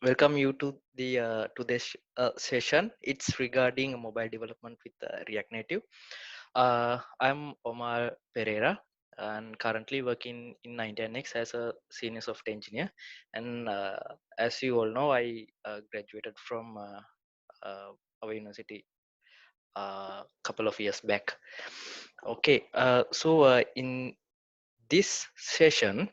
Welcome you to this session. It's regarding mobile development with React Native. I'm Omal Perera and currently working in 99X as a senior software engineer. And as you all know, I graduated from our university a couple of years back. Okay, in this session,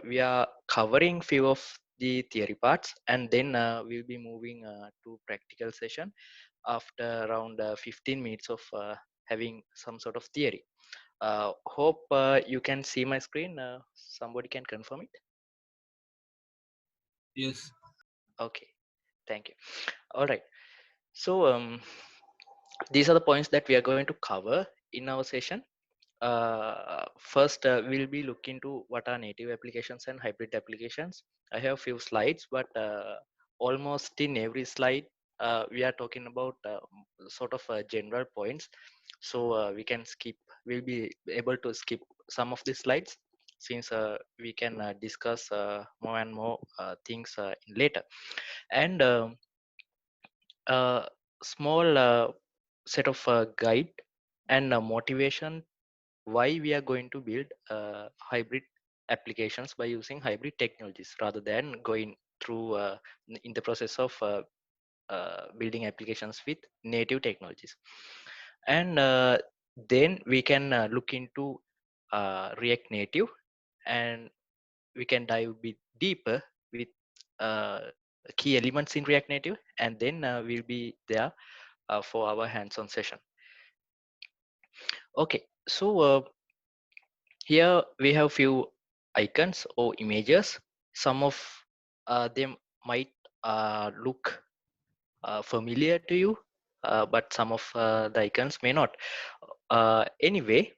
we are covering few of the theory parts, and then we'll be moving to practical session after around 15 minutes of having some sort of theory. Hope you can see my screen. Somebody can confirm it. Yes. Okay, thank you. All right. So these are the points that we are going to cover in our session. First, we'll be looking to what are native applications and hybrid applications. I have a few slides, but almost in every slide, we are talking about sort of general points. So we can skip, we'll be able to skip some of the slides since we can discuss more and more things in later. And a small set of guide and motivation why we are going to build hybrid applications by using hybrid technologies rather than going through in the process of building applications with native technologies. And then we can look into React Native, and we can dive a bit deeper with uh, key elements in React Native, and then we'll be there for our hands-on session. Okay, so here we have few icons or images. Some of them might look familiar to you, but some of the icons may not. Anyway,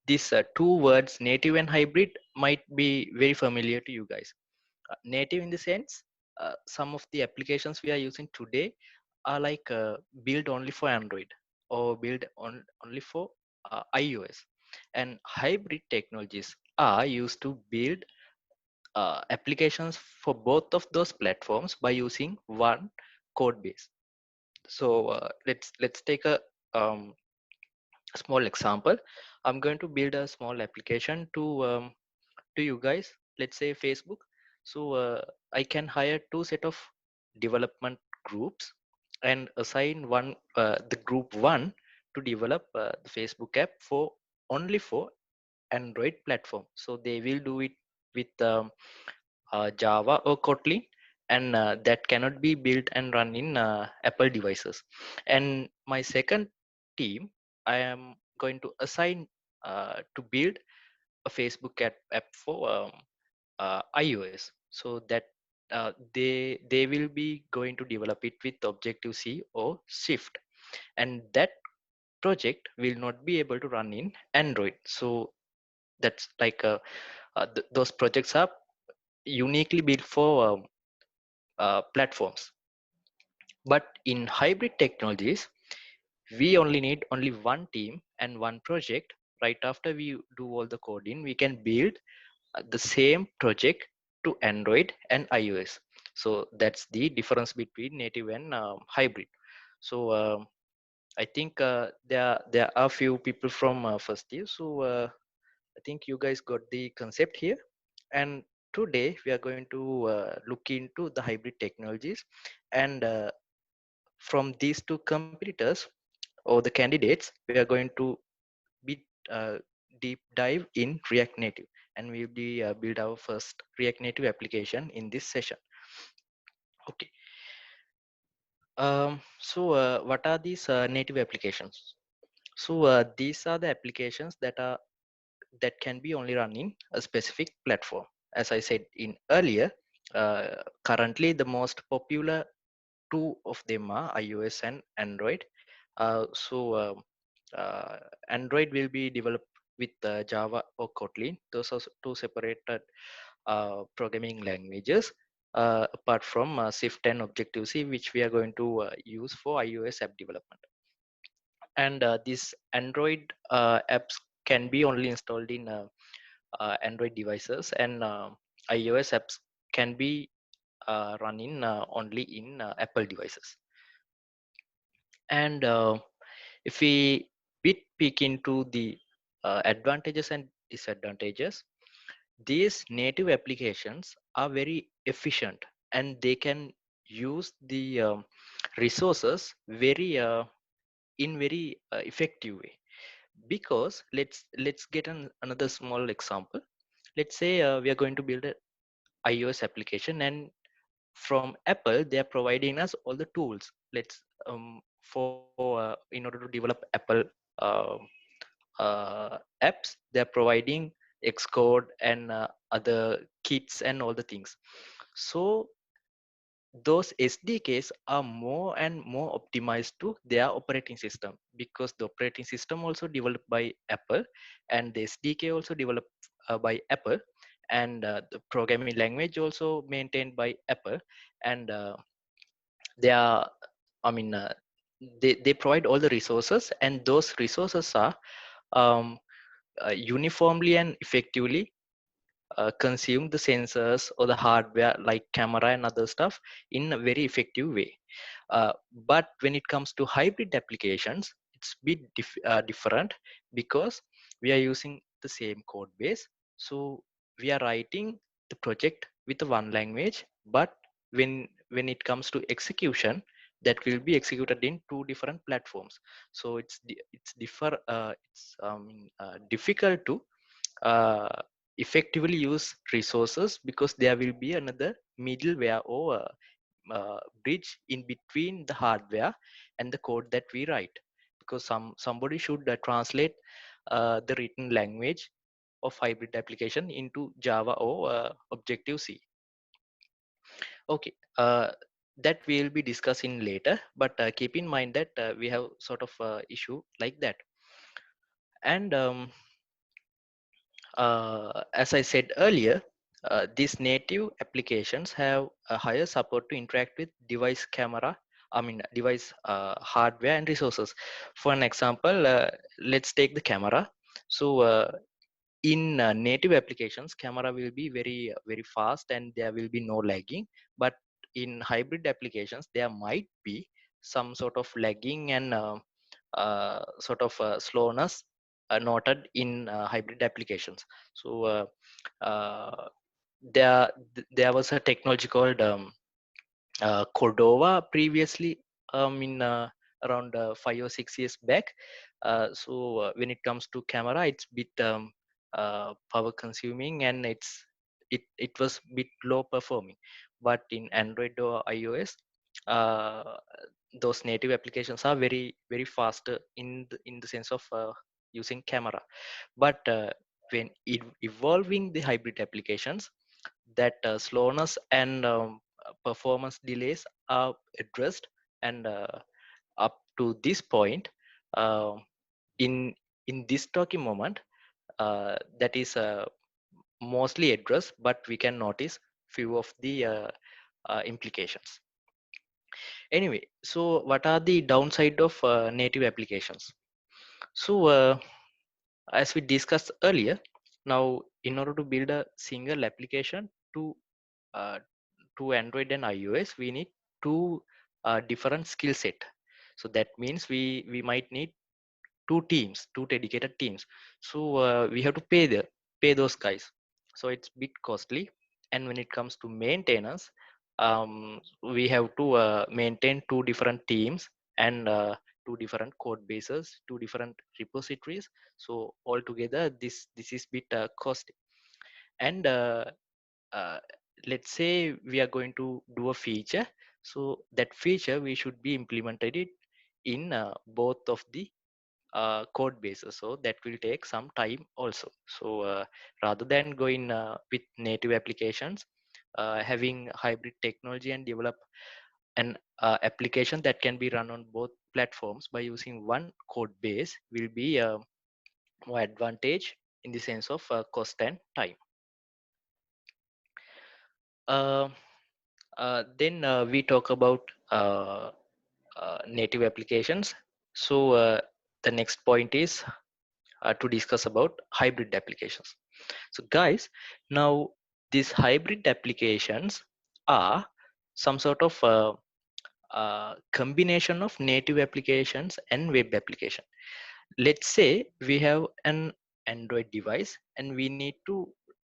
these two words, native and hybrid, might be very familiar to you guys. Native in the sense, some of the applications we are using today are like built only for Android or built only for iOS. And hybrid technologies are used to build applications for both of those platforms by using one code base. So let's take a small example. I'm going to build a small application to you guys. Let's say Facebook. So I can hire two set of development groups and assign one the group one to develop the Facebook app for only for Android platform. So they will do it with Java or Kotlin, and that cannot be built and run in Apple devices. And my second team, I am going to assign to build a Facebook app for iOS, so that they will be going to develop it with Objective C or Swift, and that project will not be able to run in Android. So that's like those projects are uniquely built for platforms. But in hybrid technologies, we only need only one team and one project. Right after we do all the coding, we can build the same project to Android and iOS. So that's the difference between native and hybrid. So I think there are few people from first year. So I think you guys got the concept here. And today we are going to look into the hybrid technologies, and from these two competitors or the candidates, we are going to be deep dive in React Native, and we'll be build our first React Native application in this session. Okay. What are these native applications? So these are the applications that can be only run in a specific platform. As I said in earlier, currently the most popular two of them are iOS and Android. So Android will be developed with Java or Kotlin. Those are two separated programming languages, apart from Swift and Objective C, which we are going to use for iOS app development. And these Android apps can be only installed in Android devices, and iOS apps can be running only in Apple devices. And if we bit peek into the advantages and disadvantages, these native applications are very efficient, and they can use the resources very effective way. Because let's get another small example. Let's say we are going to build a iOS application, and from Apple they are providing us all the tools. Let's for in order to develop Apple uh, apps, they are providing Xcode and other kits and all the things. So those SDKs are more and more optimized to their operating system, because the operating system also developed by Apple, and the SDK also developed by Apple, and the programming language also maintained by Apple. And they are, I mean, they provide all the resources, and those resources are um, uniformly and effectively consume the sensors or the hardware like camera and other stuff in a very effective way. But when it comes to hybrid applications, it's different, because we are using the same code base. So we are writing the project with one language, but when it comes to execution, that will be executed in two different platforms. So it's difficult to uh, effectively use resources, because there will be another middleware or bridge in between the hardware and the code that we write, because somebody should translate the written language of hybrid application into Java or Objective C. Okay, that we'll be discussing later, but keep in mind that we have sort of issue like that. And as I said earlier, these native applications have a higher support to interact with device camera, I mean device hardware and resources. For an example, let's take the camera. So in native applications, camera will be very fast and there will be no lagging. But in hybrid applications, there might be some sort of lagging and slowness noted in hybrid applications. So uh, there was a technology called Cordova previously, in around 5 or 6 years back. When it comes to camera, it's bit power consuming, and it was bit low performing. But in Android or iOS, uh, those native applications are very faster in the sense of using camera. But when evolving the hybrid applications, that slowness and performance delays are addressed. And up to this point, uh, in in this talking moment, that is mostly addressed, but we can notice few of the implications. Anyway, so what are the downside of native applications? So as we discussed earlier, now in order to build a single application uh, to Android and iOS, we need two different skill set. So that means we might need two teams, two dedicated teams. So we have to pay those guys. So it's bit costly. And when it comes to maintenance, we have to maintain two different teams and two different code bases, two different repositories. So altogether, this is bit costly. And uh, let's say we are going to do a feature, so that feature we should be implemented it in both of the code bases, so that will take some time also. So rather than going with native applications, having hybrid technology and develop an application that can be run on both platforms by using one code base will be more advantage in the sense of cost and time. uh, then we talk about native applications. So the next point is to discuss about hybrid applications. So guys, now these hybrid applications are some sort of combination of native applications and web application. Let's say we have an Android device and we need to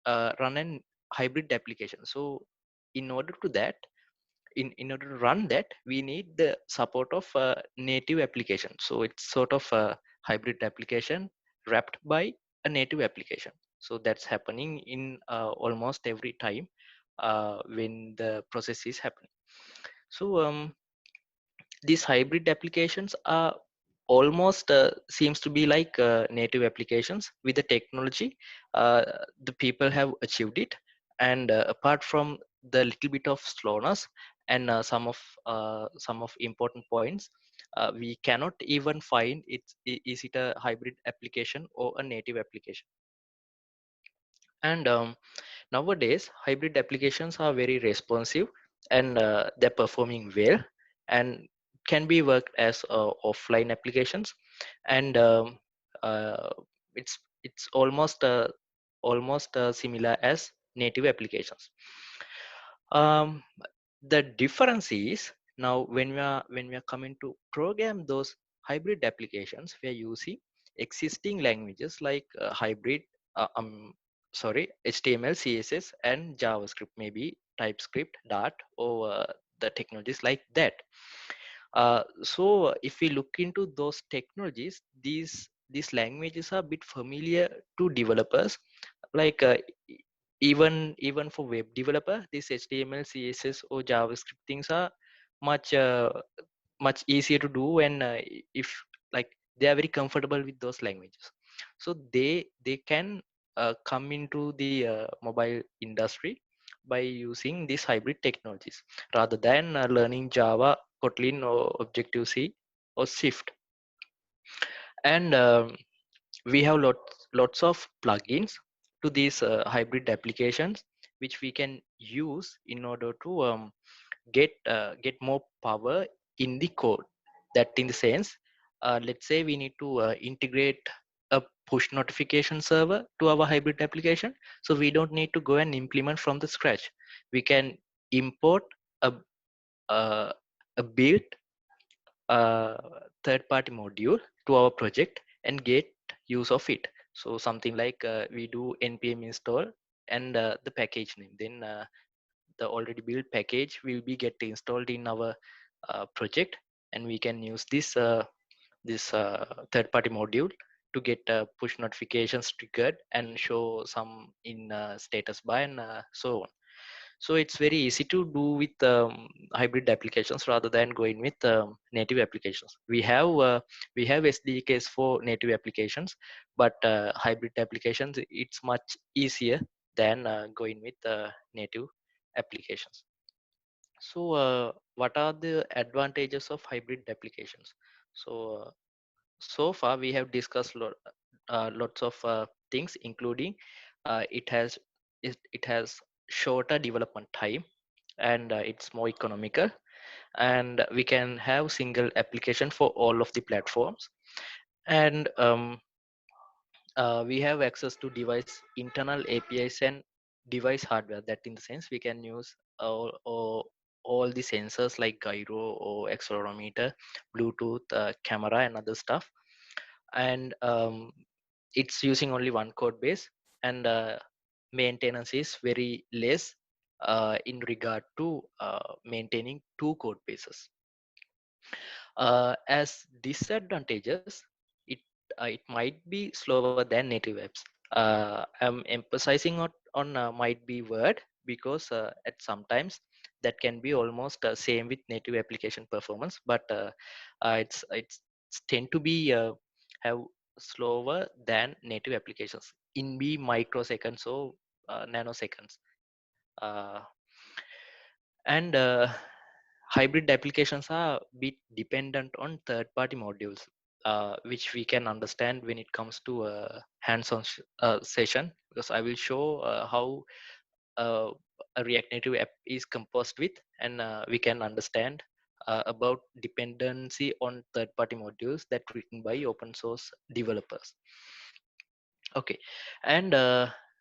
run an hybrid application. So in order to that, in order to run that, we need the support of native application. So it's sort of a hybrid application wrapped by a native application. So that's happening in almost every time when the process is happening. So these hybrid applications are almost seems to be like native applications with the technology. uh, the people have achieved it, and apart from the little bit of slowness and some of important points, we cannot even find is it a hybrid application or a native application. And nowadays hybrid applications are very responsive, and they're performing well and can be worked as offline applications. And uh, it's almost similar as native applications. um, the difference is, now when we are coming to program those hybrid applications, we are using existing languages like hybrid uh, um HTML, CSS, and JavaScript, maybe TypeScript, Dart, or the technologies like that. So if we look into those technologies, these languages are a bit familiar to developers. Like even for web developer, this HTML, CSS, or JavaScript things are much much easier to do, and if like they are very comfortable with those languages, so they can come into the mobile industry by using these hybrid technologies rather than learning Java, Kotlin, or Objective C, or Swift. And we have lots of plugins to these hybrid applications which we can use in order to get more power in the code. That in the sense, let's say we need to integrate a push notification server to our hybrid application, so we don't need to go and implement from the scratch. We can import a a, a built uh, third party module to our project and get use of it. So something like we do npm install and the package name, then the already built package will be get installed in our project, and we can use this third party module to get push notifications triggered and show some in status bar, and so on. So it's very easy to do with hybrid applications rather than going with native applications. We have SDKs for native applications, but hybrid applications, it's much easier than going with native applications. So what are the advantages of hybrid applications? So so far we have discussed lots of things, including it has it has shorter development time, and it's more economical, and we can have single application for all of the platforms. And we have access to device internal APIs and device hardware. That in the sense we can use all the sensors like gyro or accelerometer, Bluetooth, camera, and other stuff. And it's using only one code base, and maintenance is very less in regard to maintaining two code bases. As disadvantages, it it might be slower than native apps. I'm emphasizing on might be word because at sometimes that can be almost same with native application performance, but it's tend to be have slower than native applications in be microseconds or nanoseconds. Uh, and hybrid applications are bit dependent on third-party modules, which we can understand when it comes to a hands-on session, because I will show how uh, a React Native app is composed with, and we can understand about dependency on third-party modules that written by open source developers. Okay, and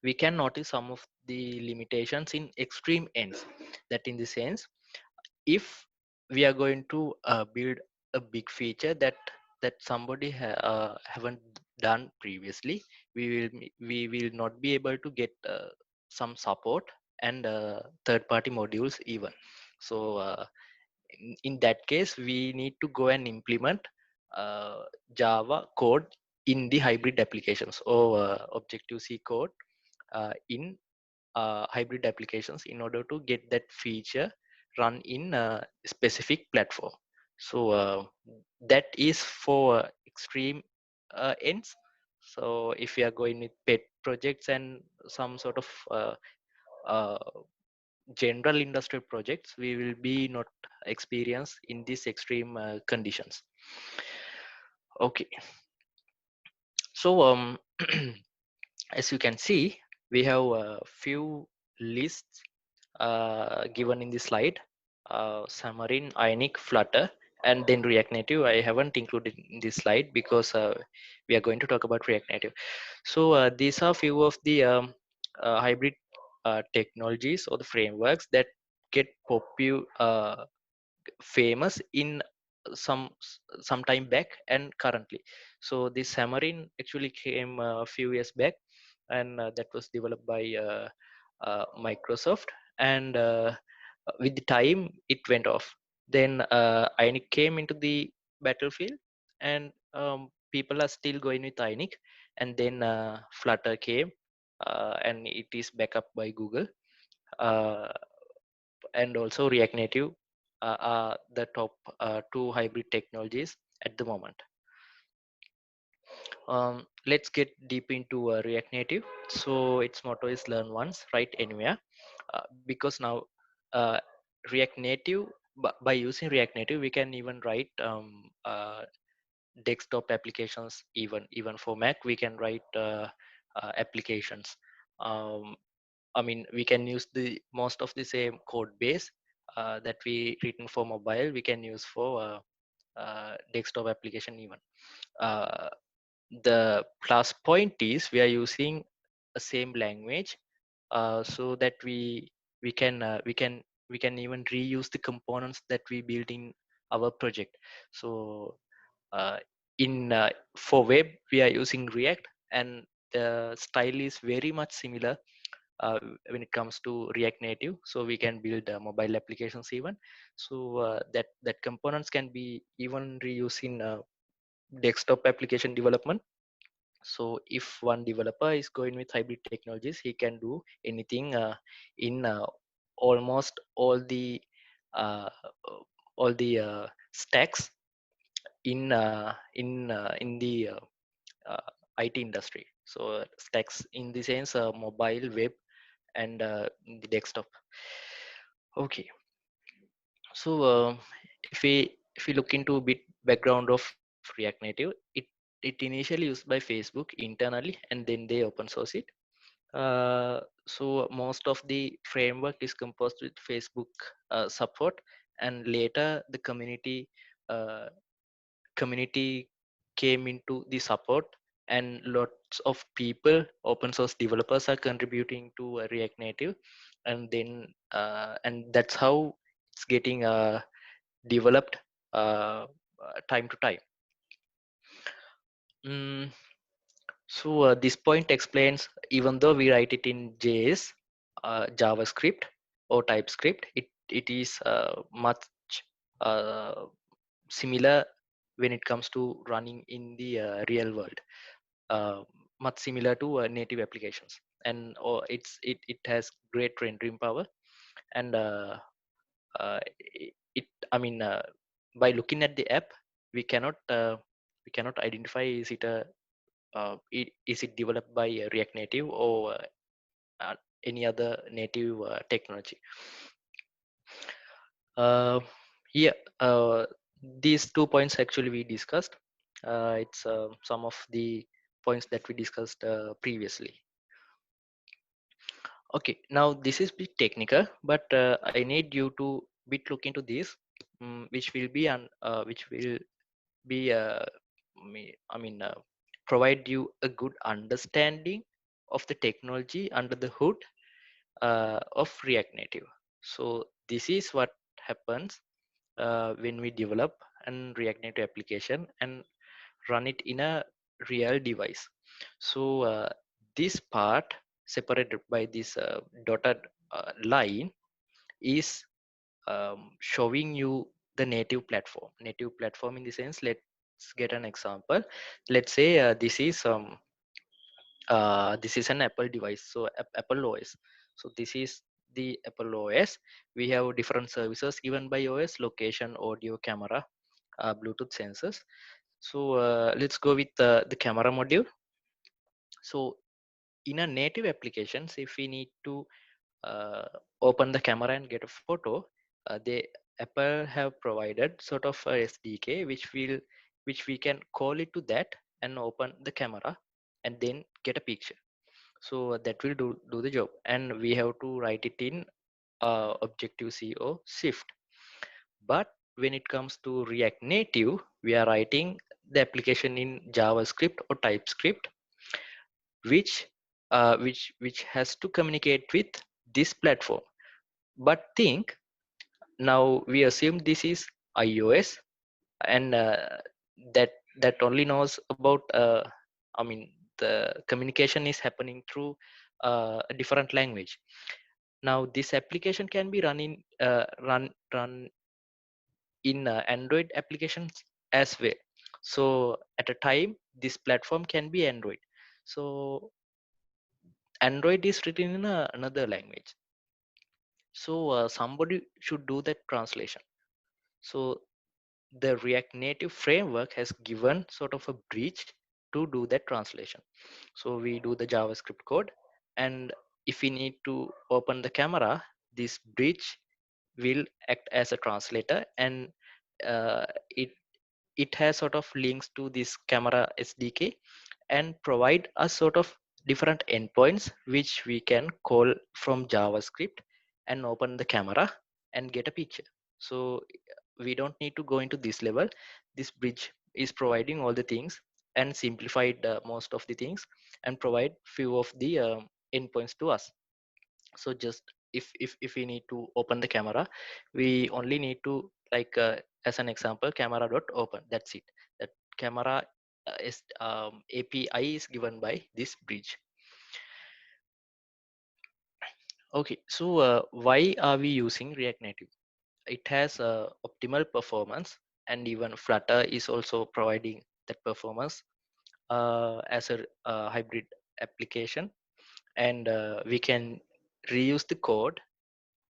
we can notice some of the limitations in extreme ends. That in the sense, if we are going to build a big feature that somebody haven't done previously, we will not be able to get some support and third party modules even. So in that case we need to go and implement uh, Java code in the hybrid applications or objective C code in hybrid applications in order to get that feature run in a specific platform. So that is for extreme ends. So if you are going with pet projects and some sort of uh, general industrial projects, we will be not experience in these extreme conditions. Okay, so as you can see, we have a few lists given in the slide. Xamarin, Ionic, Flutter, and then React Native. I haven't included in this slide because we are going to talk about React Native. So these are few of the hybrid technologies or the frameworks that get famous in some time back and currently. So this Xamarin actually came a few years back, and that was developed by Microsoft. And with the time, it went off. Then Ionic came into the battlefield, and people are still going with Ionic. And then Flutter came, and it is backed up by Google. Uh, and also React Native are the top two hybrid technologies at the moment. Let's get deep into React Native. So its motto is learn once, write anywhere. Because now uh, React Native, by using React Native, we can even write desktop applications. Even for Mac, we can write applications. Um, I mean, we can use the most of the same code base that we written for mobile. We can use for desktop application even. Uh, the plus point is we are using a same language, so that we can we can even reuse the components that we build in our project. So uh, in for web we are using React, and the style is very much similar uh, when it comes to React Native. So we can build mobile applications even. So that components can be even reused in desktop application development. So if one developer is going with hybrid technologies, he can do anything in almost uh, all the stacks in the IT industry. So stacks in the sense mobile, web, and the desktop. Okay, so if we look into a bit background of React Native, it initially used by Facebook internally, and then they open source it. So most of the framework is composed with Facebook support, and later the uh, community came into the support, and lots of people, open source developers, are contributing to React Native, and then and that's how it's getting developed time to time. Mm, so this point explains, even though we write it in JS, JavaScript, or TypeScript, it is much uh, similar when it comes to running in the real world, uh, much similar to native applications. And it has great rendering power, and it I mean by looking at the app, we cannot identify is it developed by React Native or any other native technology. Uh, yeah, these 2 points actually we discussed. It's some of the points that we discussed previously. Okay, now this is bit technical, but I need you to bit look into this, which will be provide you a good understanding of the technology under the hood of React Native. So this is what happens when we develop an React Native application and run it in a real device. So this part separated by this dotted line is showing you the native platform. Native platform in the sense, let's get an example. Let's say this is an Apple device, so Apple OS. So this is the Apple OS. We have different services given by OS: location, audio, camera, Bluetooth sensors. So let's go with the camera module. So in a native applications, if we need to uh, open the camera and get a photo, they Apple have provided sort of a SDK which we can call it to that and open the camera and then get a picture. So that will do the job, and we have to write it in Objective C or Swift. But when it comes to React Native, we are writing the application in JavaScript or TypeScript, which which has to communicate with this platform. But think, now we assume this is iOS, and that only knows about I mean the communication is happening through a different language. Now this application can be run in Android applications as well. So at a time, this platform can be Android. So Android is written in another language. So somebody should do that translation. So the React Native framework has given sort of a bridge to do that translation. So we do the JavaScript code, and if we need to open the camera, this bridge will act as a translator, and uh, it it has sort of links to this camera SDK and provide us sort of different endpoints which we can call from JavaScript and open the camera and get a picture. So we don't need to go into this level. This bridge is providing all the things and simplified most of the things and provide few of the endpoints to us. So just if we need to open the camera, we only need to like as an example, camera dot open, that's it. That camera is API is given by this bridge. Okay, so why are we using React Native? It has optimal performance, and even Flutter is also providing that performance as a hybrid application, and we can reuse the code.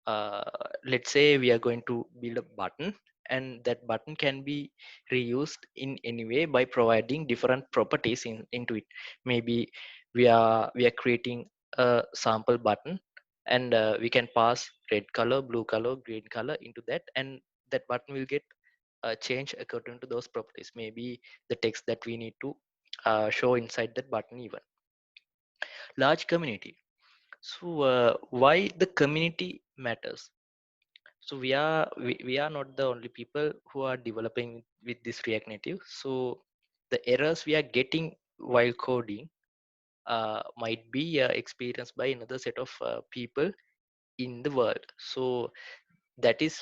uh, let's say we are going to build a button, and that button can be reused in any way by providing different properties into it. Maybe we are creating a sample button, and we can pass red color, blue color, green color into that, and that button will get changed according to those properties. Maybe the text that we need to show inside that button. Even large community. So why the community matters? So we are not the only people who are developing with this React Native. So the errors we are getting while coding might be experienced by another set of people in the world. So that is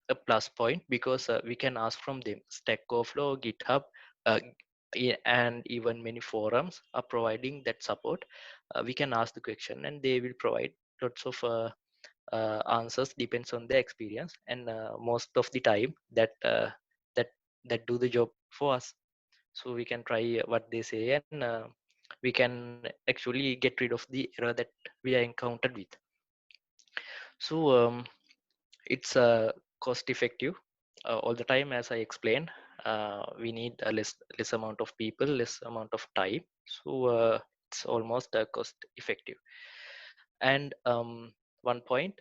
a plus point, because we can ask from them. Stack Overflow, GitHub, uh, and even many forums are providing that support. We can ask the question and they will provide lots of answers, depends on their experience, and most of the time that that do the job for us. So we can try what they say, and we can actually get rid of the error that we are encountered with. So it's cost effective all the time. As I explained, we need a less amount of people, less amount of time. So it's almost cost effective. And one point,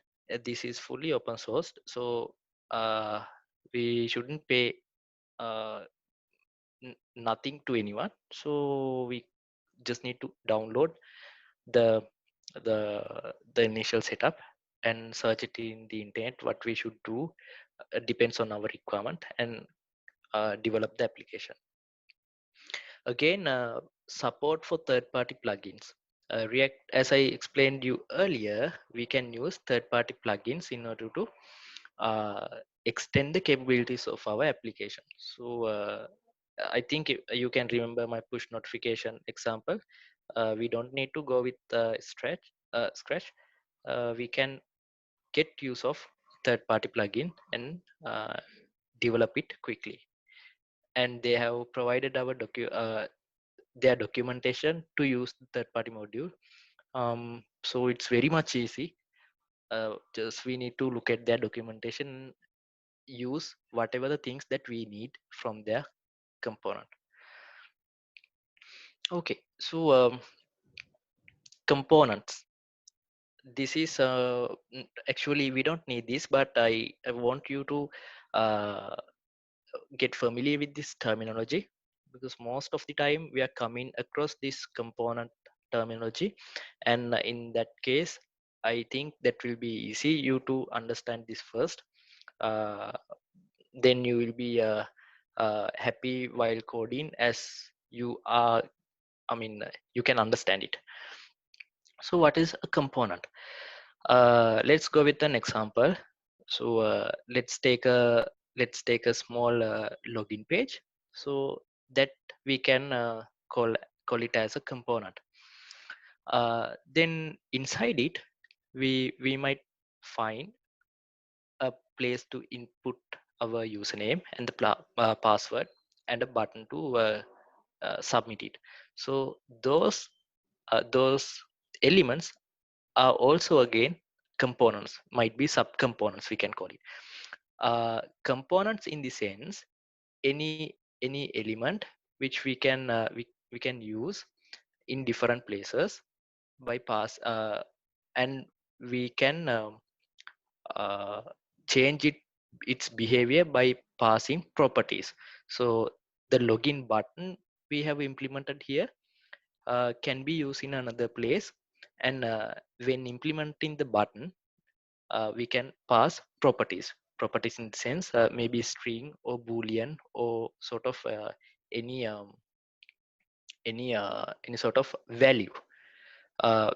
this is fully open sourced, so uh, we shouldn't pay uh, nothing to anyone. So we just need to download the the initial setup and search it in the internet. What we should do depends on our requirement, and develop the application. Again, support for third-party plugins. React, as I explained you earlier, we can use third-party plugins in order to uh, extend the capabilities of our application. So I think you can remember my push notification example. We don't need to go with Scratch. We can get use of third-party plugin and develop it quickly. And they have provided their documentation to use the third-party module. So it's very much easy. Just we need to look at their documentation, use whatever the things that we need from their component. Okay, so components. This is actually we don't need this, but I want you to uh, get familiar with this terminology, because most of the time we are coming across this component terminology, and in that case I think that will be easy you to understand this first. uh, then you will be happy while coding, as you are, you can understand it. So what is a component? Let's go with an example. So let's take a small login page, so that we can call it as a component. Then inside it, we might find a place to input our username and the password, and a button to submit it. So those elements are also again components, might be subcomponents we can call it. Components in the sense, any element which we can use in different places by pass, and we can uh, change its behavior by passing properties. So the login button we have implemented here can be used in another place, and when implementing the button, we can pass properties in the sense, maybe string or boolean, or sort of any sort of value.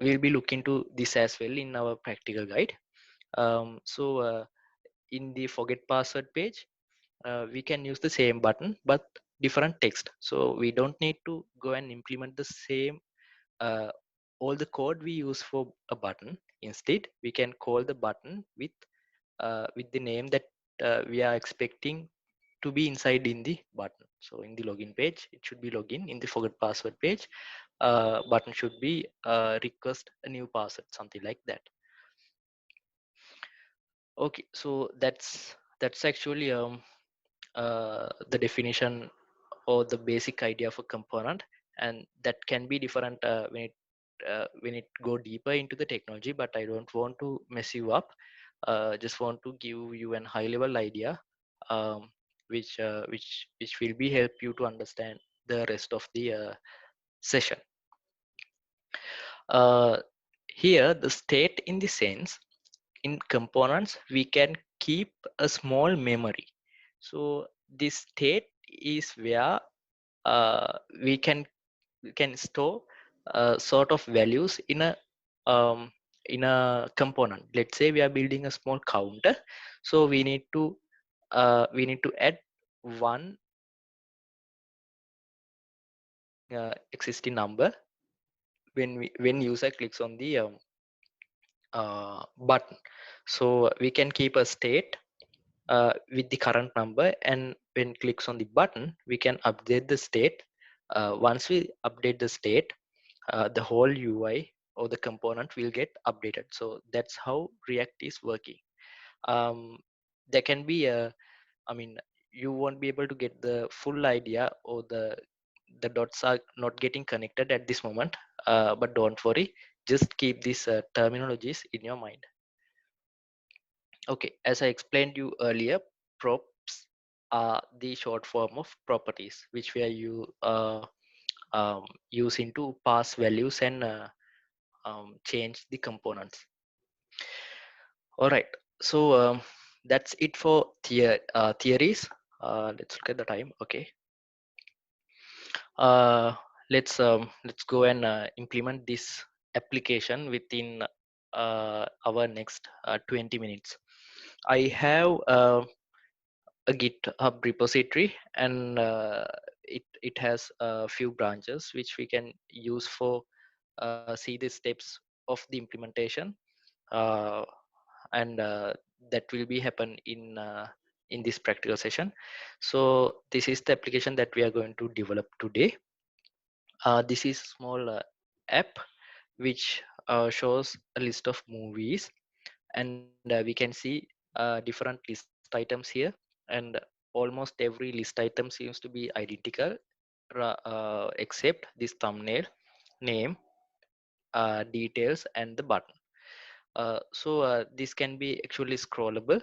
We'll be looking to this as well in our practical guide. So in the forget password page, we can use the same button but different text, so we don't need to go and implement the same uh, all the code we use for a button. Instead, we can call the button with the name that we are expecting to be inside in the button. So in the login page, it should be login. In the forget password page, button should be request a new password, something like that. Okay, so that's actually the definition or the basic idea of a component, and that can be different when it go deeper into the technology, but I don't want to mess you up. Just want to give you an high level idea, um, which will be help you to understand the rest of the session. uh, Here the state in the sense, in components we can keep a small memory. So this state is where uh, we can store sort of values um, in a component. Let's say we are building a small counter, so we need to add one existing number when user clicks on the button. So we can keep a state with the current number, and when clicks on the button we can update the state. Once we update the state, the whole UI or the component will get updated. So that's how React is working. There can be a, I mean, you won't be able to get the full idea, or the dots are not getting connected at this moment. But don't worry, just keep these terminologies in your mind. Okay, as I explained you earlier, props are the short form of properties, which we are using to pass values and change the components. All right, so that's it for theories. Let's look at the time. Okay. let's go and implement this application within our next 20 minutes. I have a GitHub repository, and it has a few branches which we can use for see the steps of the implementation, uh, and that will be happen in this practical session. So this is the application that we are going to develop today. This is small app which shows a list of movies, and we can see different list items here, and almost every list item seems to be identical, except this thumbnail, name, details, and the button. This can be actually scrollable,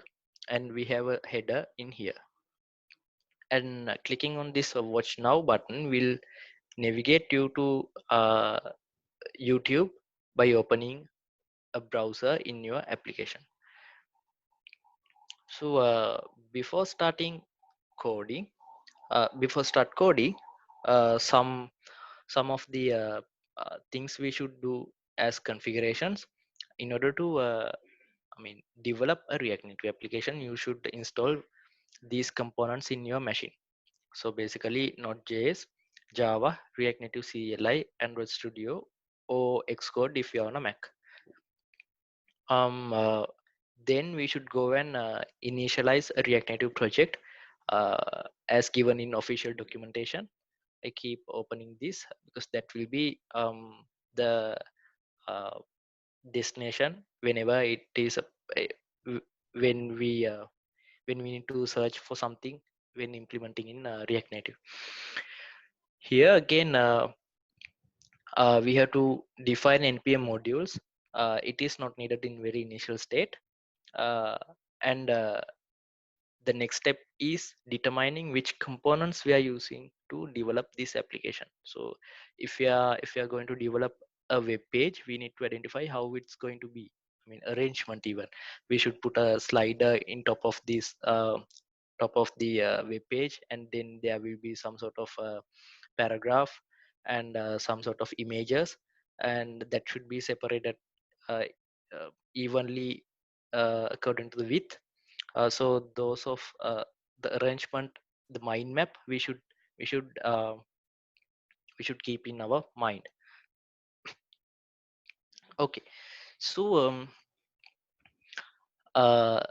and we have a header in here, and clicking on this watch now button will navigate you to YouTube by opening a browser in your application. So before starting coding, before start coding, some of the things we should do as configurations in order to develop a React Native application. You should install these components in your machine. So basically Node.js, Java, React Native CLI, Android Studio, or Xcode if you're on a Mac. um uh, then we should go and initialize a React Native project as given in official documentation. I keep opening this because that will be the uh, destination whenever it is w- when we uh, when we need to search for something when implementing in React Native. Here again, we have to define npm modules. It is not needed in very initial state, uh, and the next step is determining which components we are using to develop this application. So if we are going to develop a web page, we need to identify how it's going to be, arrangement. Even we should put a slider in top of this top of the web page, and then there will be some sort of paragraph and some sort of images, and that should be separated uh, evenly according to the width. So those of the arrangement, the mind map, we should uh, we should keep in our mind. Okay, so uh,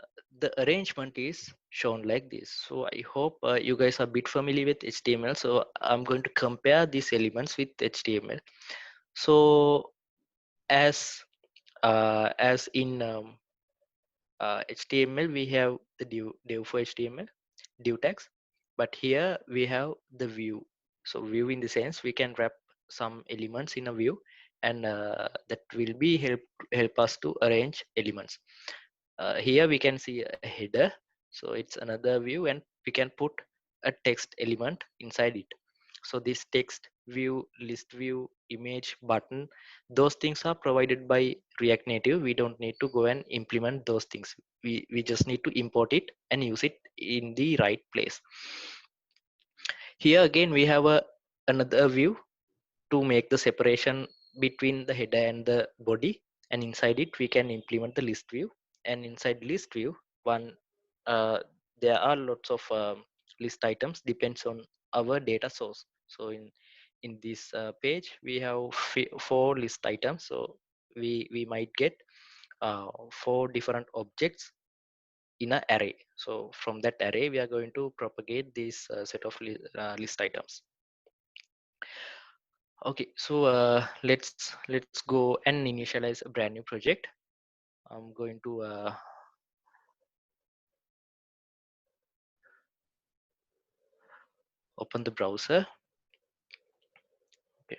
the arrangement is shown like this. So I hope you guys are a bit familiar with HTML. So I'm going to compare these elements with HTML. So as as in HTML, we have the div for HTML, div tags, but here we have the view. So view in the sense we can wrap some elements in a view, and that will be help us to arrange elements. Here we can see a header, so it's another view, and we can put a text element inside it. So this text view, list view, image, button, those things are provided by React Native. We don't need to go and implement those things. We just need to import it and use it in the right place. Here again we have a another view to make the separation between the header and the body, and inside it we can implement the list view. And inside list view, one uh, there are lots of list items depends on our data source. So in this page we have four list items, so we might get four different objects in an array. So from that array we are going to propagate this set of list items. Okay, so let's go and initialize a brand new project. I'm going to open the browser. Okay,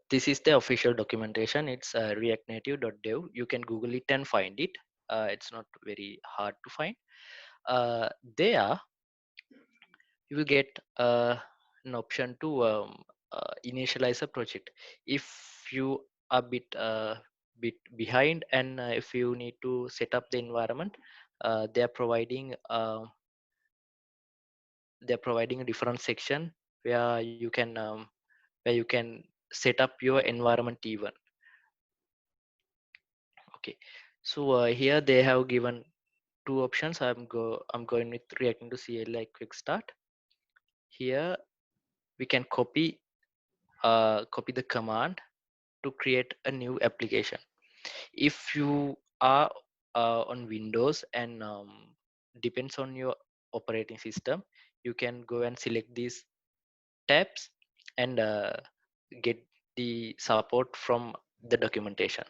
this is the official documentation. It's reactnative.dev. You can Google it and find it. It's not very hard to find. Uh, there you will get an option to initialize a project. If you are bit behind, and if you need to set up the environment, they are providing a different section where you can set up your environment even. Okay, so here they have given two options. I'm going with reacting to CLI quick start. Here we can copy the command to create a new application. If you are on Windows and depends on your operating system, you can go and select these tabs and get the support from the documentation.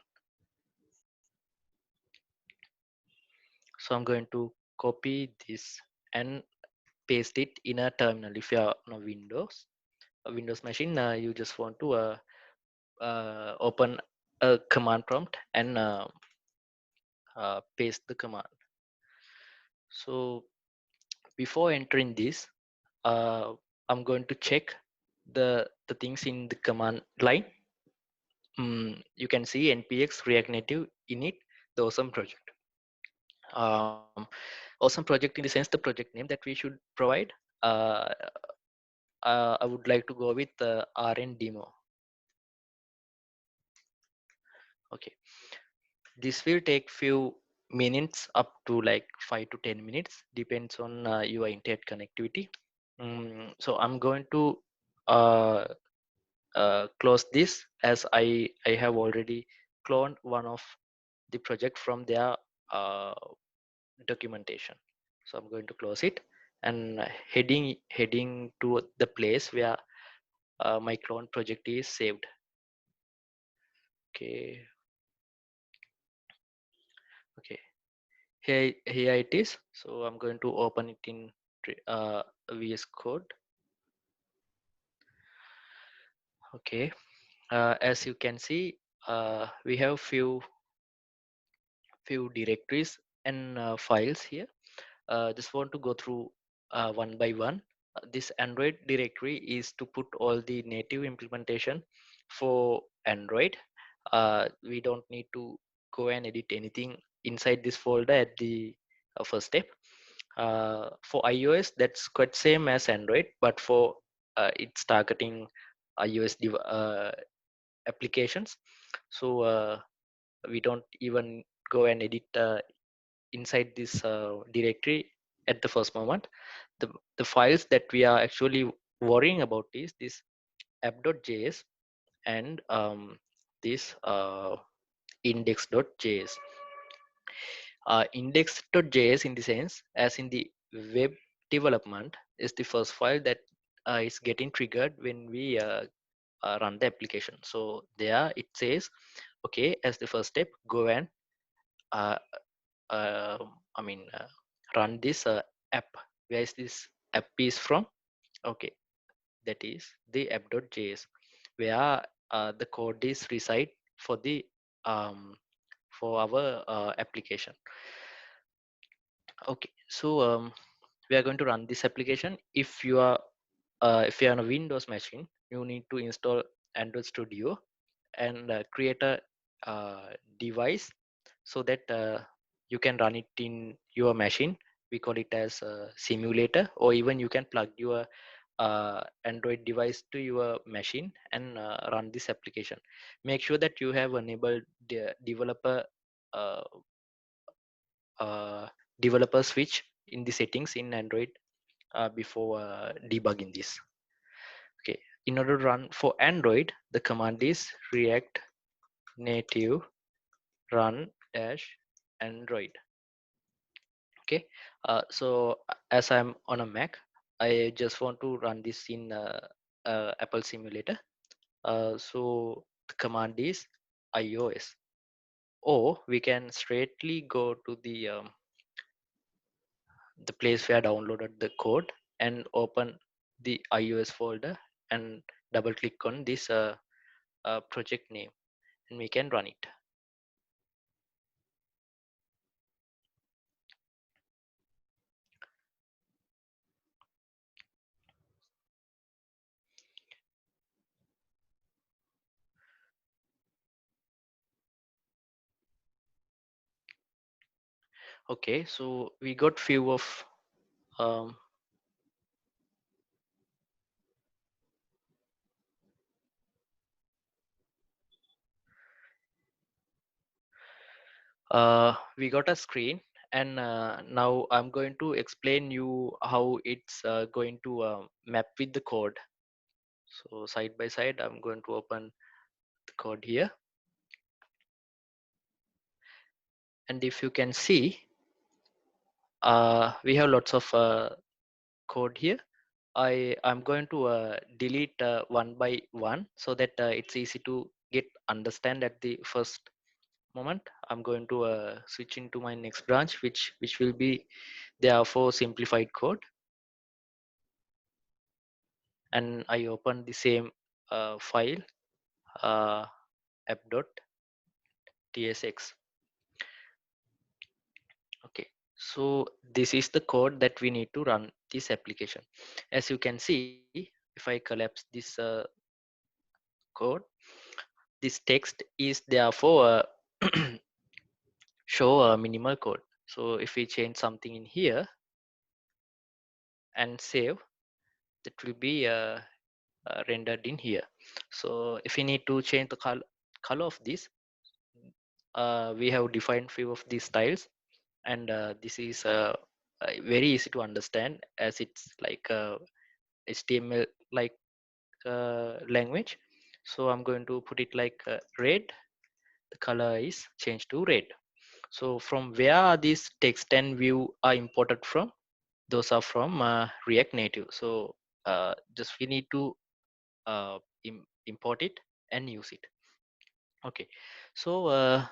So I'm going to copy this and paste it in a terminal. If you are on a Windows machine, you just want to open a command prompt and paste the command. So before entering this, uh, I'm going to check the things in the command line. You can see npx react native init the awesome project. um, Awesome project in the sense the project name that we should provide. uh, I would like to go with rn demo. Okay, this will take few minutes, up to like 5 to 10 minutes, depends on your internet connectivity. So I'm going to uh, close this, as I have already cloned one of the project from their uh, documentation. So I'm going to close it and heading to the place where my clone project is saved. Okay, okay, here it is. So I'm going to open it in VS Code. Okay, as you can see, we have few directories and files here. Just want to go through one by one. This Android directory is to put all the native implementation for Android. We don't need to go and edit anything inside this folder at the first step. For iOS, that's quite same as Android, but for it's targeting iOS applications. So we don't even go and edit inside this directory at the first moment. The files that we are actually worrying about is this app.js and this index.js. Index.js, in the sense as in the web development, is the first file that is getting triggered when we run the application. So there it says, okay, as the first step, go and uh, uh, I mean, run this app. Where is this app is from? Okay, that is the app.js, where the code is reside for the um, for our application. Okay, so we are going to run this application. If you are on a Windows machine, you need to install Android Studio and create a device so that you can run it in your machine. We call it as a simulator, or even you can plug your Android device to your machine and run this application. Make sure that you have enabled the uh, uh, developer switch in the settings in Android before debugging this. Okay, in order to run for Android, the command is react native run dash Android. Okay, so as I'm on a Mac, I just want to run this in Apple simulator. So the command is iOS, or we can straightly go to the place where I downloaded the code and open the iOS folder and double click on this project name, and we can run it. Okay, so we got few of um, we got a screen, and now I'm going to explain you how it's going to map with the code. So side by side, I'm going to open the code here, and if you can see, we have lots of code here. I'm going to delete one by one so that it's easy to get understand at the first moment. I'm going to switch into my next branch, which will be there for simplified code, and I open the same file, uh, app.tsx. Okay, so this is the code that we need to run this application. As you can see, if I collapse this code, this text is there for show a minimal code. So if we change something in here and save, that will be rendered in here. So if we need to change the color of this, we have defined few of these styles, and this is very easy to understand as it's like HTML like language. So I'm going to put it like red. The color is changed to red. So from where are these text and view are imported from? Those are from React Native. So just we need to import it and use it. Okay, so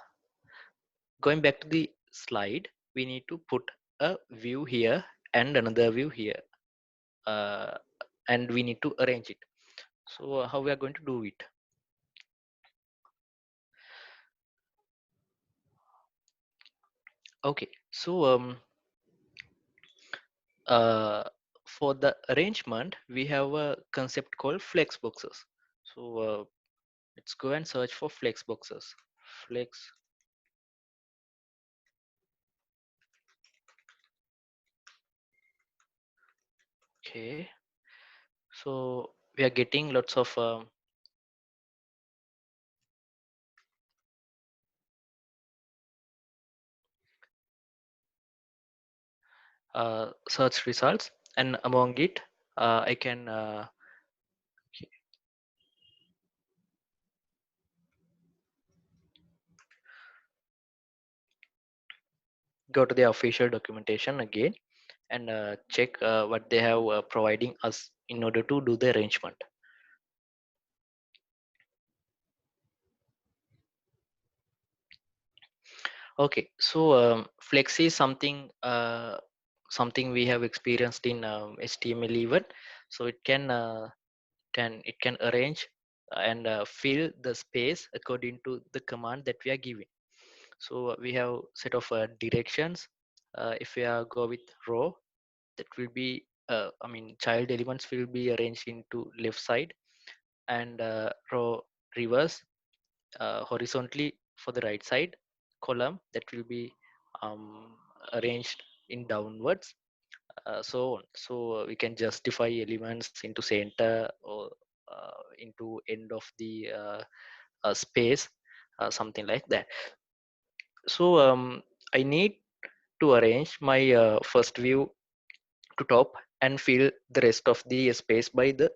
going back to the slide, we need to put a view here and another view here, uh, and we need to arrange it. So how we are going to do it? Okay, so uh, for the arrangement, we have a concept called flex boxes. So let's go and search for flex boxes. Flex. Okay, so we are getting lots of search results, and among it, I can go to the official documentation again and check what they have providing us in order to do the arrangement. Okay, so flex is something we have experienced in HTML even. So it can arrange and fill the space according to the command that we are giving. So we have set of directions. If we are go with row, that will be I mean child elements will be arranged into left side, and row reverse horizontally for the right side, column that will be um, arranged in downwards, so on. So we can justify elements into center or into end of the space, something like that. So I need to arrange my first view to top and fill the rest of the space by the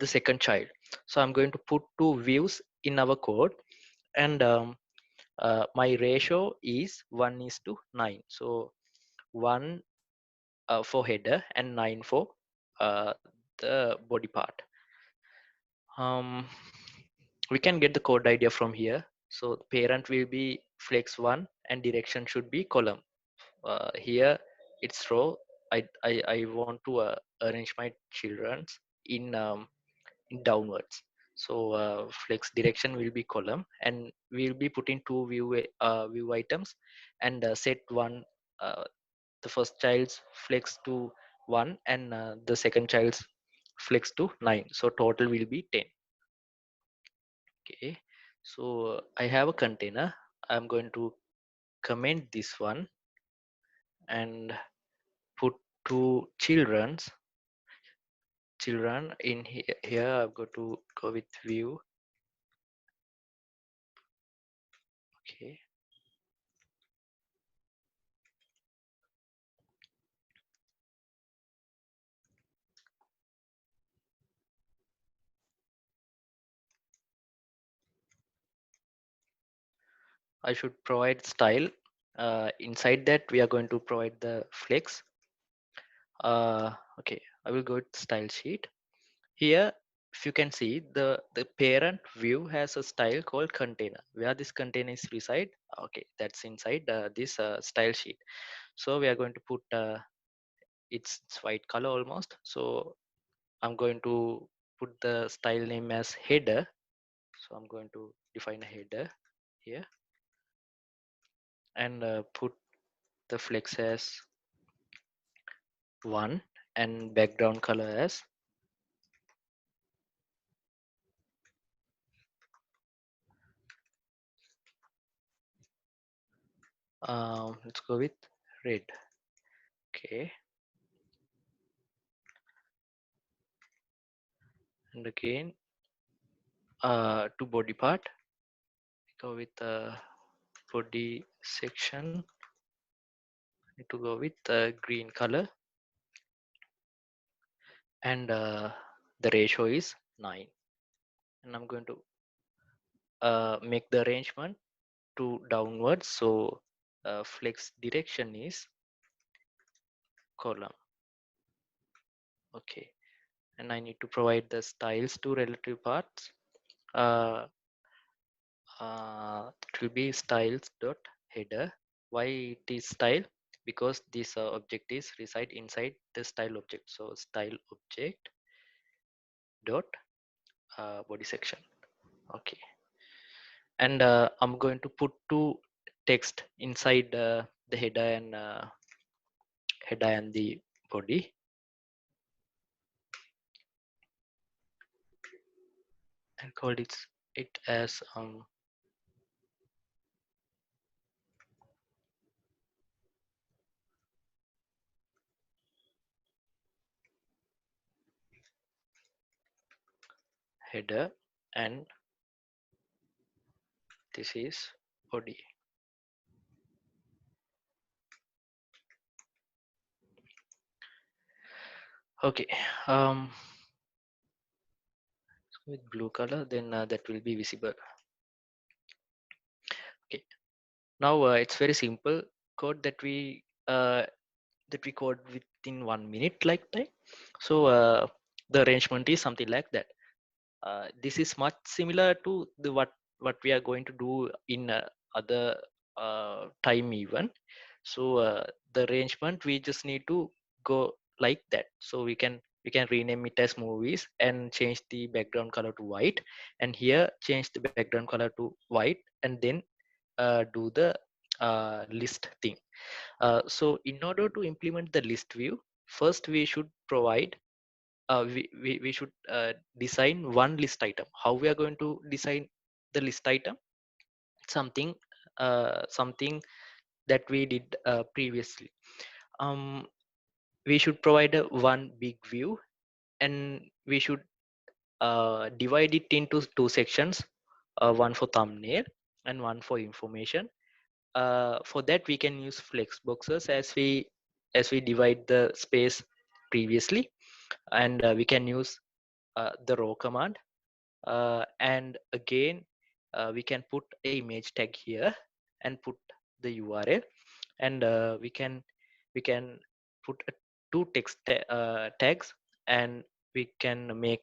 second child. So I'm going to put two views in our code, and my ratio is 1 is to 9. So 1 for header and 9 for the body part. um, we can get the code idea from here. So parent will be flex 1 and direction should be column. Here it's row. I want to arrange my children's in downwards. So flex direction will be column, and we'll be putting two view items, and set one, uh, the first child's flex to 1, and the second child's flex to 9. So total will be 10. Okay, so I have a container. I'm going to comment this one, and put two children in here. I've got to go with view. Okay, I should provide style. Inside that we are going to provide the flex. Okay, I will go with style sheet. Here, if you can see, the parent view has a style called container. Where this container is reside, okay, that's inside this style sheet. So we are going to put it's white color almost. So I'm going to put the style name as header. So I'm going to define a header here and put the flex as 1 and background color as let's go with red. Okay, and again to body part, go with body section. Need to go with green color, and the ratio is 9. And I'm going to make the arrangement to downwards. So flex direction is column. Okay, and I need to provide the styles to relative parts. Uh, it will be styles dot header. Why it is style? Because this object is reside inside the style object. So style object dot body section. Okay, and I'm going to put two text inside the header and the body, and call it as header, and this is body. Okay, with blue color, then that will be visible. Okay, now it's very simple code that we code within 1 minute like time. So the arrangement is something like that. This is much similar to the what we are going to do in other time even. So the arrangement we just need to go like that. So we can rename it as movies and change the background color to white, and here change the background color to white, and then do the list thing. So in order to implement the list view, first we should provide we should design one list item. How we are going to design the list item? Something something that we did previously. Um, we should provide a one big view, and we should divide it into two sections, one for thumbnail and one for information. For that we can use flex boxes as we divide the space previously, and we can use the row command, and again we can put a image tag here and put the URL, and we can put two tags, and we can make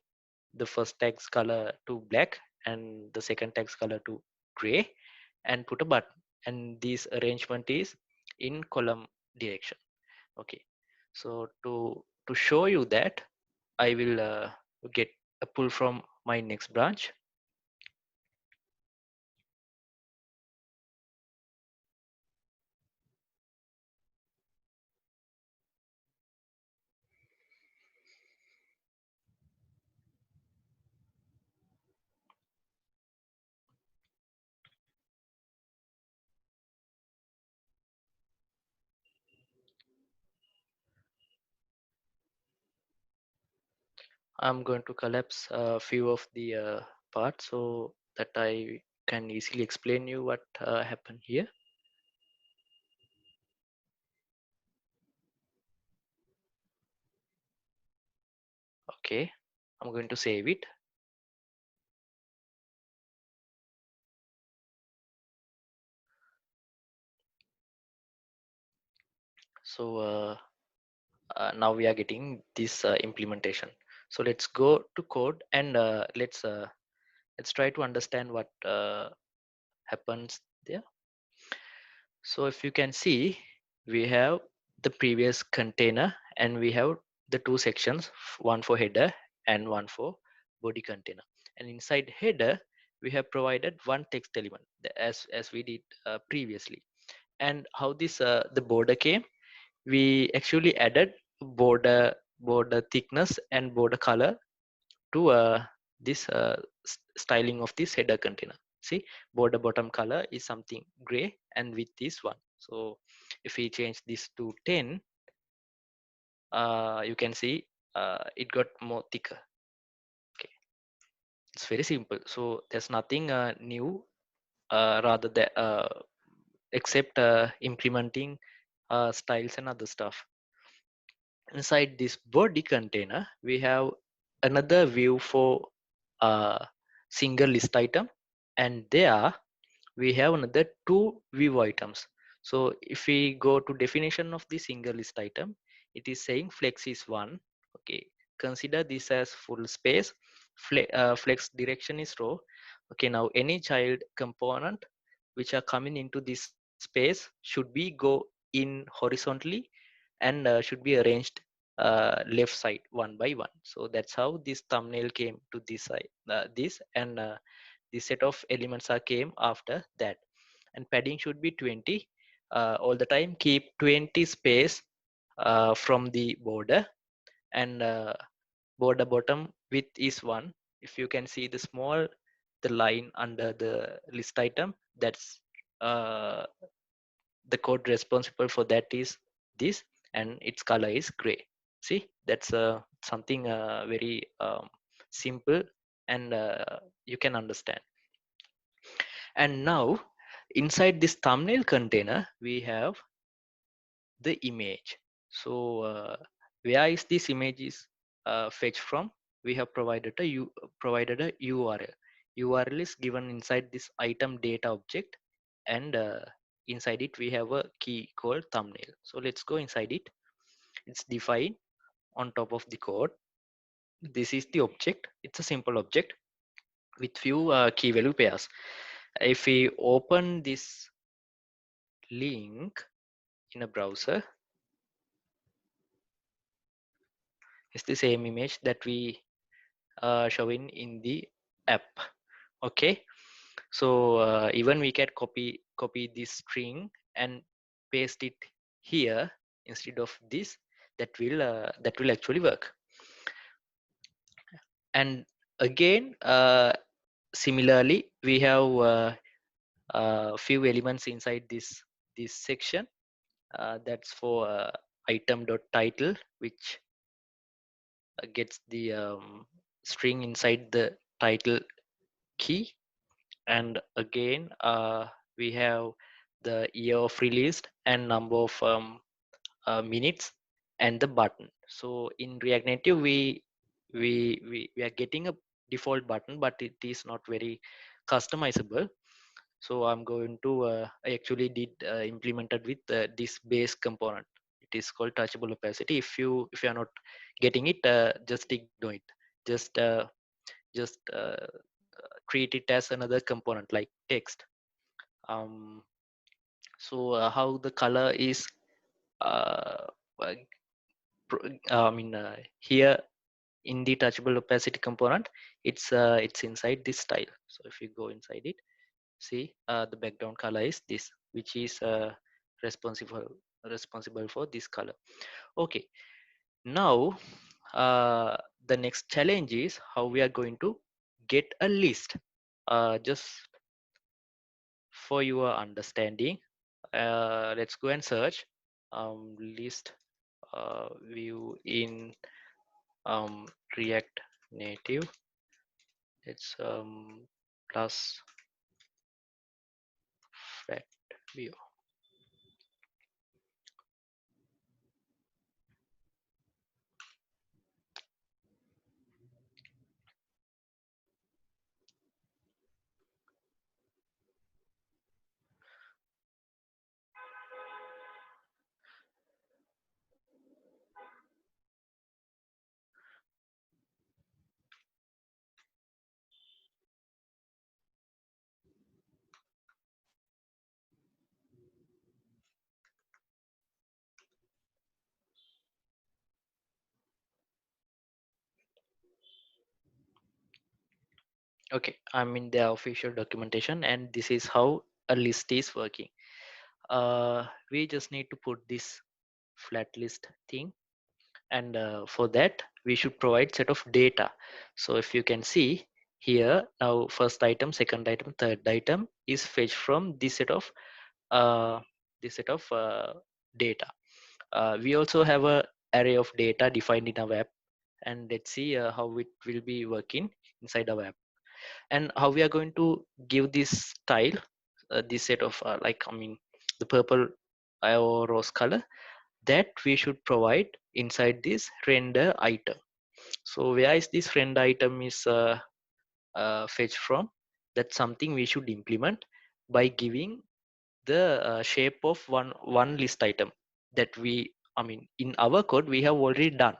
the first tag's color to black and the second tag's color to gray, and put a button, and this arrangement is in column direction. Okay, so to show you that, I will get a pull from my next branch. I'm going to collapse a few of the parts so that I can easily explain you what happened here. Okay, I'm going to save it. So now we are getting this implementation. So let's go to code and let's try to understand what happens there. So if you can see, we have the previous container and we have the two sections, one for header and one for body container. And inside header, we have provided one text element as we did previously. And how this the border came, we actually added border thickness and border color to this styling of this header container. See, border bottom color is something gray and width is 1. So if we change this to 10, you can see it got more thicker. Okay, it's very simple. So there's nothing new rather than except implementing styles and other stuff. Inside this body container, we have another view for a single list item, and there we have another two view items. So if we go to definition of the single list item, it is saying flex is one. Okay, consider this as full space. Flex direction is row. Okay, now any child component which are coming into this space should be go in horizontally and should be arranged left side one by one. So that's how this thumbnail came to this side, this and the set of elements are came after that. And padding should be 20. All the time keep 20 space from the border, and border bottom width is 1. If you can see the small the line under the list item, that's uh, the code responsible for that is this, and its color is gray. See, that's something very simple, and you can understand. And now inside this thumbnail container we have the image. So where is this image is fetched from? We have provided a URL. URL is given inside this item data object, and inside it we have a key called thumbnail. So let's go inside it. It's defined on top of the code. This is the object. It's a simple object with few key value pairs. If we open this link in a browser, it's the same image that we showing in the app. Okay, so even we can copy this string and paste it here instead of this. That will actually work. And again, similarly, we have few elements inside this section. That's for item dot title, which gets the string inside the title key. And again, we have the year of released and number of minutes and the button. So in React Native, we are getting a default button, but it is not very customizable. So I'm going to I actually did implemented with this base component. It is called touchable opacity. If you are not getting it, just ignore it. Just treat it as another component like text. um, so how the color is uh, uh, I mean here in the touchable opacity component, it's inside this style. So if you go inside it, see the background color is this, which is responsible for this color. Okay, now the next challenge is how we are going to get a list. Just for your understanding, let's go and search list view in um, React native, it's plus flat view. Okay, I'm in the official documentation, and this is how a list is working. We just need to put this flat list thing, and for that we should provide set of data. So if you can see here, now first item, second item, third item is fetched from uh, this set of data. We also have a array of data defined in our app, and let's see how it will be working inside our app, and how we are going to give this style, this set of like, I mean, the purple or rose color, that we should provide inside this render item. So where is this render item is fetched from? That's something we should implement by giving the shape of one list item that we, I mean, in our code we have already done.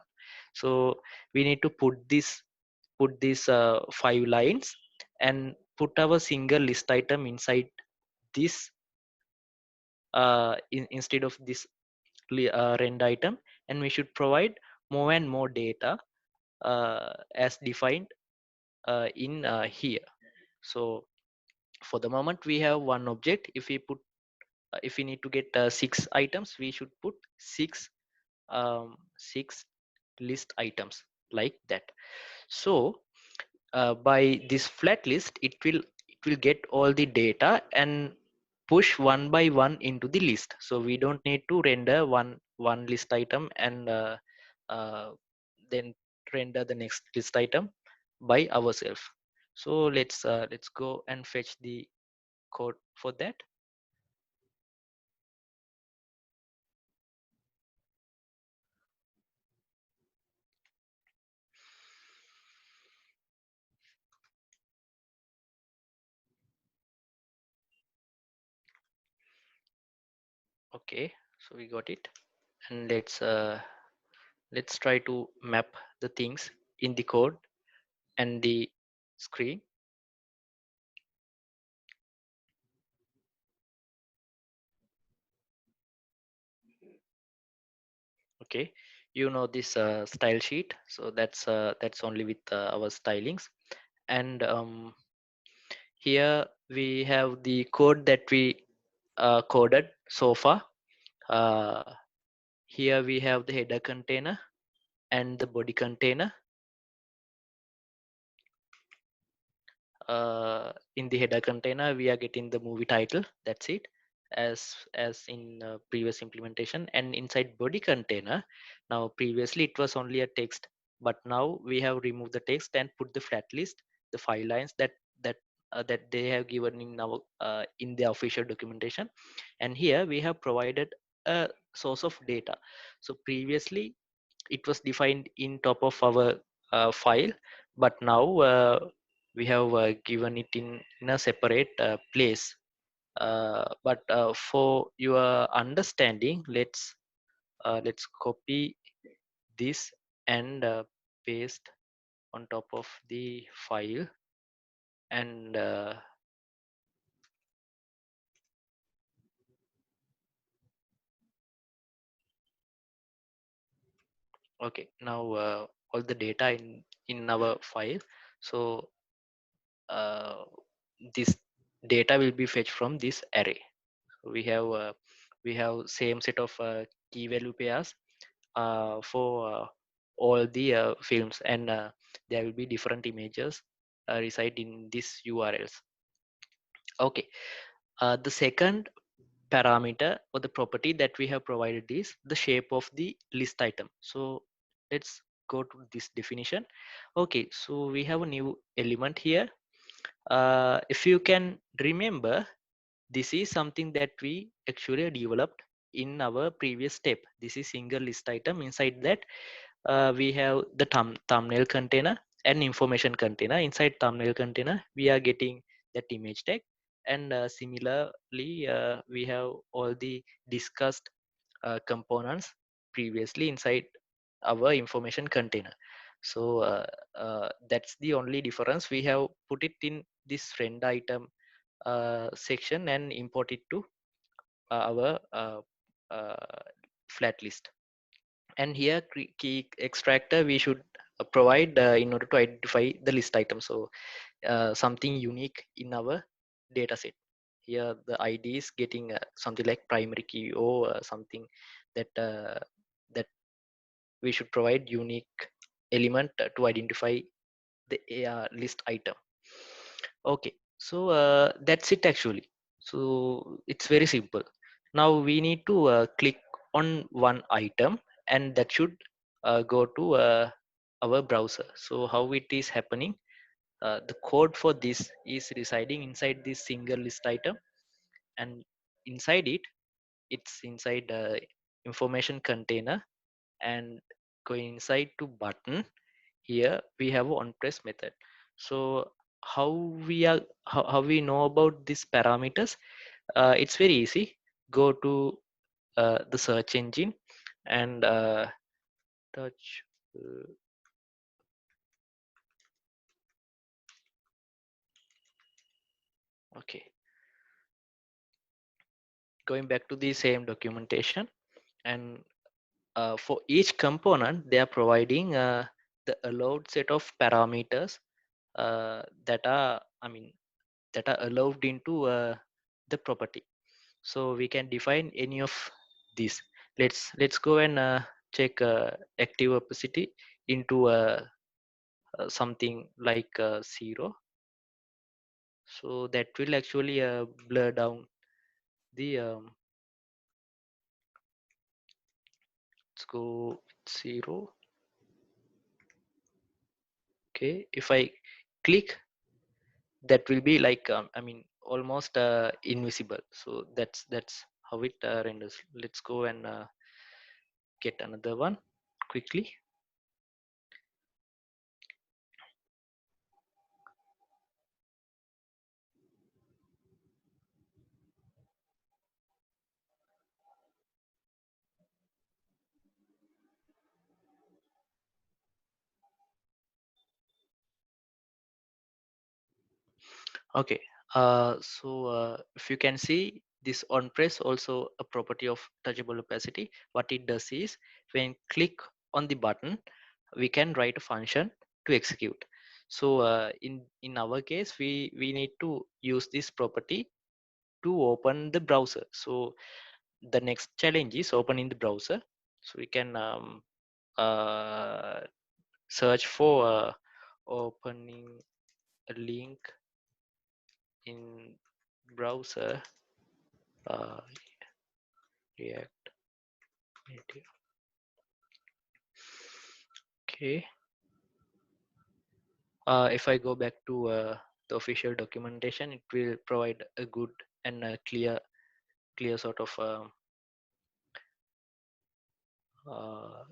So we need to put these 5 lines and put our single list item inside this instead of this rend item, and we should provide more and more data as defined in here. So for the moment we have one object. If we put if we need to get 6 items, we should put six list items like that. So by this flat list, it will get all the data and push one by one into the list. So we don't need to render one list item and uh, then render the next list item by ourselves. So let's go and fetch the code for that. Okay, so we got it, and let's try to map the things in the code and the screen. Okay, you know this style sheet, so that's only with our stylings. And here we have the code that we coded so far. uh, Here we have the header container and the body container. In the header container we are getting the movie title, that's it, as in previous implementation. And inside body container, now previously it was only a text, but now we have removed the text and put the flat list, the 5 lines that they have given in our in the official documentation. And here we have provided a source of data. So previously it was defined in top of our file, but now we have given it in a separate place. But for your understanding, let's copy this and paste on top of the file. And okay, now all the data in our file. So uh, this data will be fetched from this array. We have same set of key value pairs for all the films, and there will be different images reside in these URLs. Okay, the second parameter or the property that we have provided is the shape of the list item. So let's go to this definition. Okay, so we have a new element here. If you can remember, this is something that we actually developed in our previous step. This is single list item. Inside that, we have the thumbnail container and information container. Inside thumbnail container, we are getting that image tag, and similarly, we have all the discussed components previously inside our information container. So that's the only difference. We have put it in this friend item section and import it to our flat list. And here key extractor we should provide in order to identify the list item. So something unique in our data set. Here the id is getting something like primary key or something that that we should provide unique element to identify the list item. Okay, so that's it actually. So it's very simple. Now we need to click on one item, and that should go to our browser. So how it is happening, the code for this is residing inside this single list item, and inside it, it's inside information container, and going inside to button. Here we have a on press method. So how we are how we know about these parameters? It's very easy. Go to the search engine and touch okay, going back to the same documentation, and for each component they are providing the allowed set of parameters that are that are allowed into the property. So we can define any of these. Let's go and check active opacity into something like 0. So that will actually blur down the let's go 0. Okay, if I click, that will be like almost invisible. So that's how it renders. Let's go and get another one quickly. Okay, if you can see, this on press also a property of touchable opacity. What it does is, when click on the button, we can write a function to execute. So in our case, we need to use this property to open the browser. So the next challenge is opening the browser. So we can uh, search for opening a link in browser, uh, React Native. Okay, if I go back to the official documentation, it will provide a good and a clear sort of uh,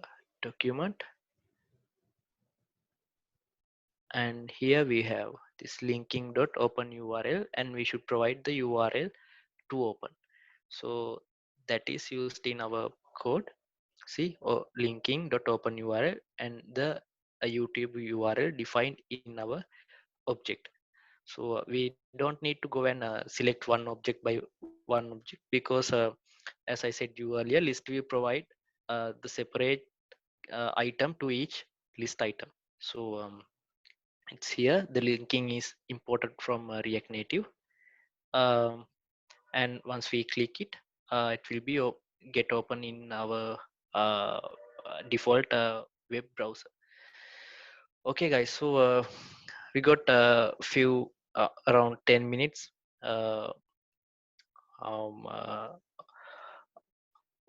document. And here we have this linking dot open URL, and we should provide the URL to open. So that is used in our code. See, linking dot open URL, and the a YouTube URL defined in our object. So we don't need to go and select one object by one object, because as I said you earlier, list view provide the separate item to each list item. So it's here the linking is imported from React Native, um, and once we click it, it will be get open in our default web browser. Okay guys, so we got a few around 10 minutes uh, um, uh,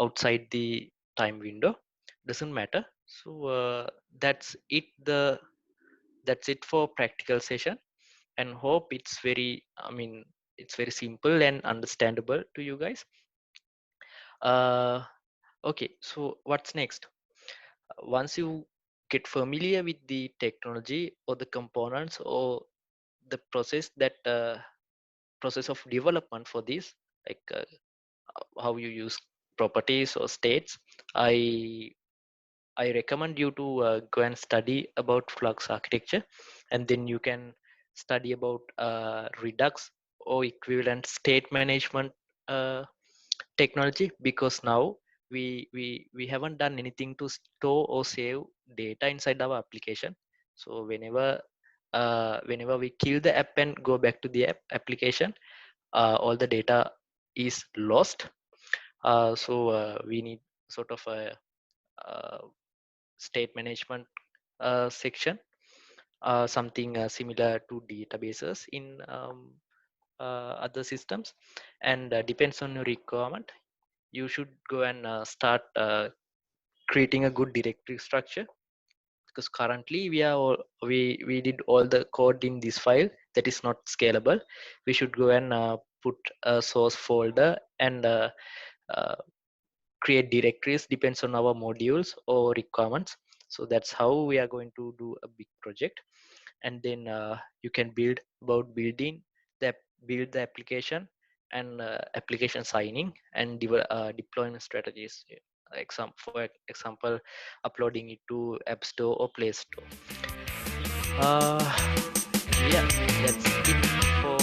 outside the time window. Doesn't matter. So that's it. That's it for practical session, and hope it's very. I mean, it's very simple and understandable to you guys. Uh, okay. So what's next? Once you get familiar with the technology or the components or the process of development for this, like how you use properties or states, i I recommend you to go and study about flux architecture, and then you can study about redux or equivalent state management uh, technology, because now we haven't done anything to store or save data inside our application. So whenever we kill the app and go back to the application, all the data is lost. So we need sort of a, uh state management section, something similar to databases in other systems. And depends on your requirement, you should go and start creating a good directory structure, because currently we did all the code in this file that is not scalable. We should go and put a source folder and uh, create directories depends on our modules or requirements. So that's how we are going to do a big project. And then you can building the build the application, and application signing and deployment strategies. For example, uploading it to App Store or Play Store. uh, yeah, that's it for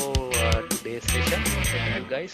today's session. Thank you guys.